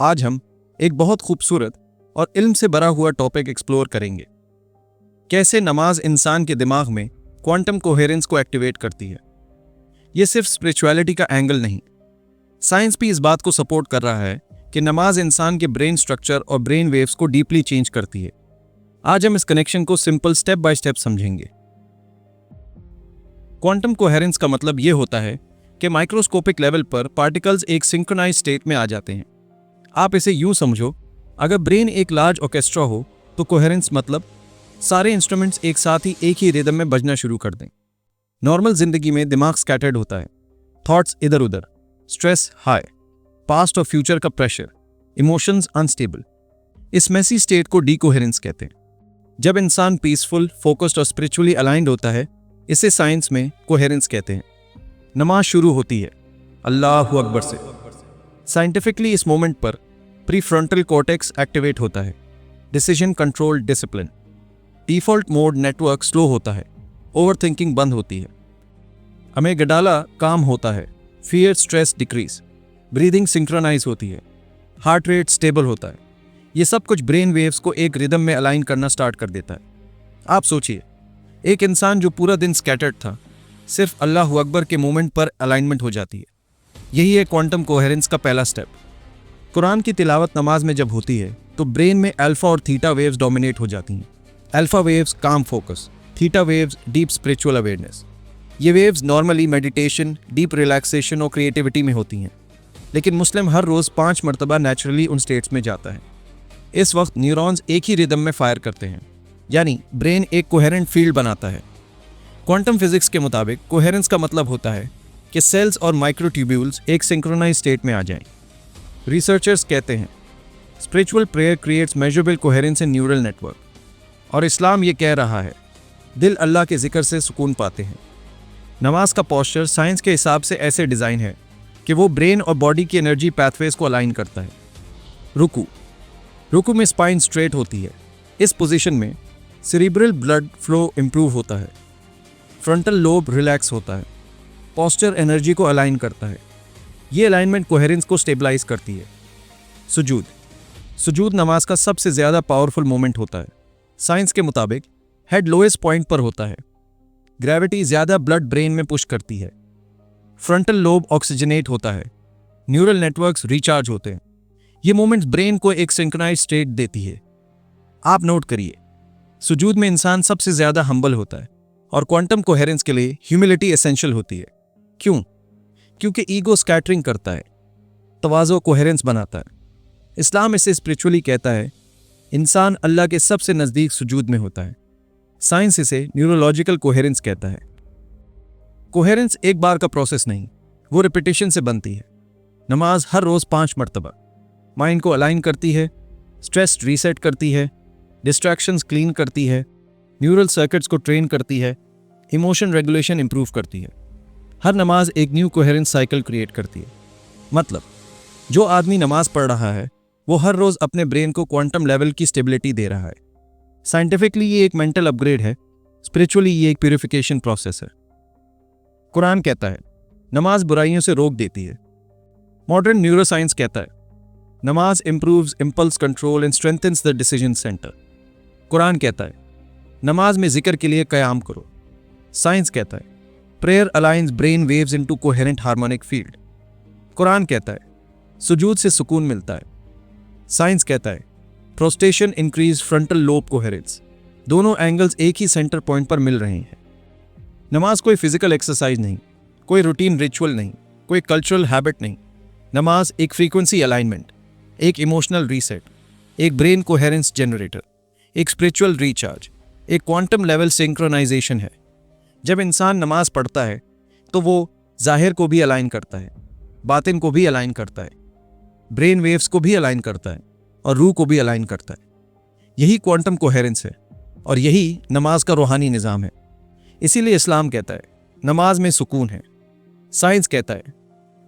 आज हम एक बहुत खूबसूरत और इल्म से भरा हुआ टॉपिक एक्सप्लोर करेंगे। कैसे नमाज इंसान के दिमाग में क्वांटम कोहेरेंस को एक्टिवेट करती है। यह सिर्फ स्पिरिचुअलिटी का एंगल नहीं, साइंस भी इस बात को सपोर्ट कर रहा है कि नमाज इंसान के ब्रेन स्ट्रक्चर और ब्रेन वेव्स को डीपली चेंज करती है। आज हम इस कनेक्शन को सिंपल स्टेप बाय स्टेप समझेंगे। क्वांटम कोहेरेंस का मतलब यह होता है कि माइक्रोस्कोपिक लेवल पर पार्टिकल्स एक सिंक्रोनाइज स्टेट में आ जाते हैं। आप इसे यूं समझो, अगर ब्रेन एक लार्ज ऑर्केस्ट्रा हो तो कोहेरेंस मतलब सारे इंस्ट्रूमेंट्स एक साथ ही एक ही रिदम में बजना शुरू कर दें। नॉर्मल जिंदगी में दिमाग स्कैटर्ड होता है, थॉट्स इधर उधर, स्ट्रेस हाई, पास्ट और फ्यूचर का प्रेशर, इमोशंस अनस्टेबल। इस मेसी स्टेट को डीकोहेरेंस कहते हैं। जब इंसान पीसफुल, फोकस्ड और स्पिरिचुअली अलाइंड होता है, इसे साइंस में कोहेरेंस कहते हैं। नमाज शुरू होती है अल्लाहु अकबर से। साइंटिफिकली इस मोमेंट पर प्रीफ्रंटल कॉर्टेक्स एक्टिवेट होता है, decision control, discipline. Default mode network slow होता है, ओवरथिंकिंग बंद होती है। अमेगडाला काम होता है, fear stress decrease, breathing synchronize होती है, हार्ट रेट स्टेबल होता है। ये सब कुछ ब्रेन वेव्स को एक रिदम में अलाइन करना स्टार्ट कर देता है। आप सोचिए, एक इंसान जो पूरा दिन स्कैटर्ड था, सिर्फ अल्लाहु अकबर के मोमेंट पर अलाइनमेंट हो जाती है। यही है क्वांटम कोहेरेंस का पहला स्टेप। कुरान की तिलावत नमाज में जब होती है तो ब्रेन में अल्फा और थीटा वेव्स डोमिनेट हो जाती हैं। अल्फा वेव्स काम focus, theta waves deep spiritual awareness. ये waves normally meditation, deep relaxation और क्रिएटिविटी में होती हैं, लेकिन मुस्लिम हर रोज़ 5 मरतबा नेचुरली उन स्टेट्स में जाता है। इस वक्त न्यूरॉन्स एक ही रिदम में फायर करते हैं, यानी ब्रेन एक कोहेरेंट फील्ड बनाता है। क्वांटम फिजिक्स के मुताबिक कोहेरेंस का मतलब होता है कि सेल्स और माइक्रोट्यूब्यूल्स एक सिंक्रोनाइज स्टेट में आ जाएं। रिसर्चर्स कहते हैं spiritual prayer creates measurable coherence in neural network, और इस्लाम ये कह रहा है दिल अल्लाह के जिक्र से सुकून पाते हैं। नमाज का पोस्चर साइंस के हिसाब से ऐसे डिज़ाइन है कि वो ब्रेन और बॉडी की एनर्जी पैथवेज को अलाइन करता है। रुकू में स्पाइन स्ट्रेट होती है। इस पोजीशन में सेरिब्रल ब्लड फ्लो इंप्रूव होता है, फ्रंटल लोब रिलैक्स होता है, पोस्चर एनर्जी को अलाइन करता है। ये अलाइनमेंट कोहेरेंस को स्टेबलाइज करती है। सुजूद नमाज का सबसे ज़्यादा पावरफुल मोमेंट होता है। साइंस के मुताबिक हेड लोएस्ट पॉइंट पर होता है। ग्रेविटी ज़्यादा ब्लड ब्रेन में पुश करती है। फ्रंटल लोब ऑक्सीजनेट होता है, न्यूरल नेटवर्क्स रिचार्ज होते हैं। ये मोमेंट्स ब्रेन को एक सिंक्रोनाइज स्टेट देती है। आप नोट करिए, सुजूद में इंसान सबसे ज़्यादा हम्बल होता है, और क्वांटम कोहेरेंस के लिए ह्यूमिलिटी एसेंशियल होती है। क्यों? क्योंकि ईगो स्कैटरिंग करता है, तवाज़ो कोहेरेंस बनाता है। इस्लाम इसे स्पिरिचुअली कहता है इंसान अल्लाह के सबसे नज़दीक सुजूद में होता है। साइंस इसे न्यूरोलॉजिकल कोहेरेंस कहता है। कोहेरेंस एक बार का प्रोसेस नहीं, वो रिपीटिशन से बनती है। नमाज हर रोज़ 5 मरतबा माइंड को अलाइन करती है, स्ट्रेस रीसेट करती है, डिस्ट्रैक्शंस क्लीन करती है, न्यूरल सर्किट्स को ट्रेन करती है, इमोशन रेगुलेशन इंप्रूव करती है। हर नमाज एक न्यू कोहेरेंस साइकिल क्रिएट करती है। मतलब जो आदमी नमाज पढ़ रहा है वो हर रोज़ अपने ब्रेन को क्वांटम लेवल की स्टेबिलिटी दे रहा है। साइंटिफिकली ये एक मेंटल अपग्रेड है, स्पिरिचुअली ये एक प्यूरिफिकेशन प्रोसेस है। कुरान कहता है नमाज बुराइयों से रोक देती है। मॉडर्न न्यूरोसाइंस कहता है नमाज improves impulse control and strengthens the decision centre. Quran कहता है नमाज में जिक्र के लिए क़याम करो। साइंस कहता है prayer aligns brain waves into coherent harmonic field. Quran कहता है सुजूद से सुकून मिलता है। साइंस कहता है prostration increase frontal lobe coherence. दोनों एंगल्स एक ही सेंटर पॉइंट पर मिल रहे हैं। नमाज कोई फिजिकल एक्सरसाइज नहीं, कोई रूटीन रिचुअल नहीं, कोई कल्चरल हैबिट नहीं। नमाज एक फ्रीक्वेंसी अलाइनमेंट, एक इमोशनल रीसेट, एक ब्रेन कोहेरेंस जनरेटर, एक स्पिरिचुअल रिचार्ज, एक क्वांटम लेवल सिंक्रोनाइजेशन है। जब इंसान नमाज पढ़ता है तो वो जाहिर को भी अलाइन करता है, बातिन को भी अलाइन करता है, ब्रेन वेव्स को भी अलाइन करता है, और रूह को भी अलाइन करता है। यही क्वांटम कोहेरेंस है, और यही नमाज का रूहानी निज़ाम है। इसीलिए इस्लाम कहता है नमाज में सुकून है। साइंस कहता है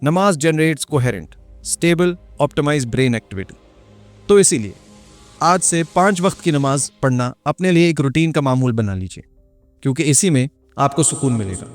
नमाज generates coherent, stable, optimize brain activity. तो इसीलिए आज से 5 वक्त की नमाज पढ़ना अपने लिए एक रूटीन का मामूल बना लीजिए, क्योंकि इसी में आपको सुकून मिलेगा।